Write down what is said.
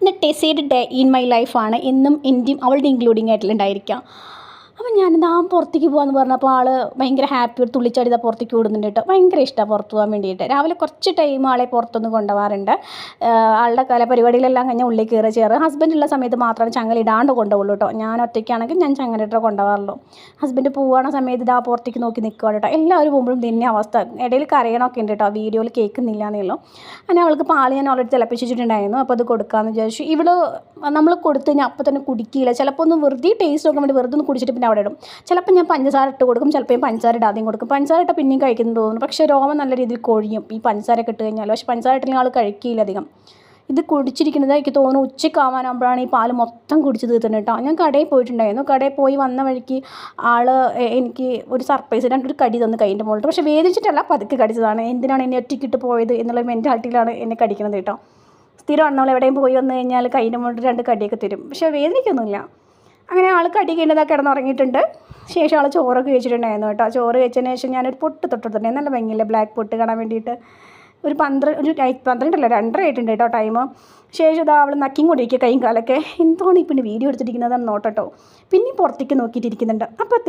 ഇന്ന് ടെസേഡ് day in my ലൈഫാണ് എന്നും എൻ്റെയും അവളുടെ ഇൻക്ലൂഡിങ് ആയിട്ടുണ്ടായിരിക്കാം. അപ്പം ഞാനിതാ പുറത്തേക്ക് പോകാമെന്ന് പറഞ്ഞപ്പോൾ ആൾ ഭയങ്കര ഹാപ്പി ഒരു തുള്ളിച്ചാടി ഇതാ പുറത്തേക്ക് ഓടുന്നുണ്ട് കേട്ടോ. ഭയങ്കര ഇഷ്ടമാണ് പുറത്ത് പോകാൻ വേണ്ടിയിട്ട്. രാവിലെ കുറച്ച് ടൈം ആളെ പുറത്തൊന്ന് കൊണ്ടുപോകാറുണ്ട്. ആളുടെ പരിപാടികളെല്ലാം കഴിഞ്ഞാൽ ഉള്ളിൽ കയറി ചേറ്. ഹസ്ബൻഡുള്ള സമയത്ത് മാത്രമാണ് ചങ്ങലിടാണ്ട് കൊണ്ടുപോകുള്ളൂ കേട്ടോ. ഞാൻ ഒറ്റയ്ക്കാണെങ്കിൽ ഞാൻ ചങ്ങലിട്ട് കൊണ്ടുപോകാറുള്ളൂ. ഹസ്ബൻഡ് പോവുകയാണ സമയത്ത് ഇതാ പുറത്തേക്ക് നോക്കി നിൽക്കുകയാണ് കേട്ടോ. എല്ലാവരും പോകുമ്പോഴും തന്നെ അവസ്ഥ. ഇടയിൽ കരയണമൊക്കെ ഉണ്ട് കേട്ടോ. വീഡിയോയിൽ കേൾക്കുന്നില്ല എന്നേ ഉള്ളൂ. അങ്ങനെ അവൾക്ക് പാൽ ഞാൻ ഓൾറെഡി തിളപ്പിച്ചിട്ടുണ്ടായിരുന്നു. അപ്പോൾ അത് കൊടുക്കാമെന്ന് വിചാരിച്ചു. ഇവിടെ നമ്മൾ കൊടുത്തു കഴിഞ്ഞാൽ അപ്പോൾ തന്നെ കുടിക്കില്ല. ചിലപ്പോൾ ഒന്ന് വെറുതെ ടേസ്റ്റ് നോക്കാൻ വേണ്ടി വെറുതെ ഒന്ന് കുടിച്ചിട്ട് പിന്നെ അവിടെ ഇടും. ചിലപ്പോൾ ഞാൻ പഞ്ചസാര ഇട്ട് കൊടുക്കും, ചിലപ്പോൾ ഞാൻ പഞ്ചസാര ഇടാതെയും കൊടുക്കും. പഞ്ചസാര ഇട്ടാൽ പിന്നെയും കഴിക്കുന്നു തോന്നുന്നു. പക്ഷേ രോമം നല്ല രീതിയിൽ കൊഴിയും ഈ പഞ്ചസാരയൊക്കെ ഇട്ട് കഴിഞ്ഞാൽ. പക്ഷേ പഞ്ചസാര ഇട്ടില്ലെങ്കിൽ ആൾ കഴിക്കില്ല അധികം. ഇത് കുടിച്ചിരിക്കുന്നത് എനിക്ക് തോന്നുന്നു ഉച്ചയ്ക്കാവാനാകുമ്പോഴാണ് ഈ പാൽ മൊത്തം കുടിച്ച് തീർത്തുന്നത് കേട്ടോ. ഞാൻ കടയിൽ പോയിട്ടുണ്ടായിരുന്നു. കടയിൽ പോയി വന്ന വഴിക്ക് ആൾ എനിക്ക് ഒരു സർപ്രൈസ് ഒരു കടി തന്നു കൈൻ്റെ മുകളിൽ. പക്ഷേ വേദിച്ചിട്ടല്ല, പതുക്കെ കടിച്ചതാണ്. എന്തിനാണ് എന്നെ ഒറ്റയ്ക്കിട്ട് പോയത് എന്നുള്ള മെൻറ്റാലിറ്റിയിലാണ് എന്നെ കടിക്കുന്നത് കേട്ടോ. സ്ഥിരമാണ് നമ്മൾ എവിടെയും പോയി വന്നു കഴിഞ്ഞാൽ കൈൻ്റെ മുകളിൽ 2 കടിയൊക്കെ തരും. പക്ഷേ വേദനിക്കൊന്നുമില്ല. അങ്ങനെ ആൾ കടി കഴിഞ്ഞതൊക്കെ കിടന്നുറങ്ങിയിട്ടുണ്ട്. ശേഷം ആൾ ചോറൊക്കെ കഴിച്ചിട്ടുണ്ടായിരുന്നു കേട്ടോ. ചോറ് കഴിച്ചതിന് ശേഷം ഞാനൊരു പൊട്ട് തൊട്ടിട്ടുണ്ടായിരുന്നു. നല്ല ഭംഗിയില്ല ബ്ലാക്ക് പൊട്ട് കാണാൻ വേണ്ടിയിട്ട്. ഒരു 12 അല്ല 2:30 ആയിട്ടുണ്ട് കേട്ടോ ടൈം. ശേഷം ഇതാ അവൾ നക്കിയും കൊണ്ടിരിക്കുക കൈയും കാലൊക്കെ. എന്താണ് ഈ പിന്നെ വീഡിയോ എടുത്തിരിക്കുന്നതെന്ന് നോട്ടോ. പിന്നെയും പുറത്തേക്ക് നോക്കിയിട്ടിരിക്കുന്നുണ്ട്. അപ്പോൾ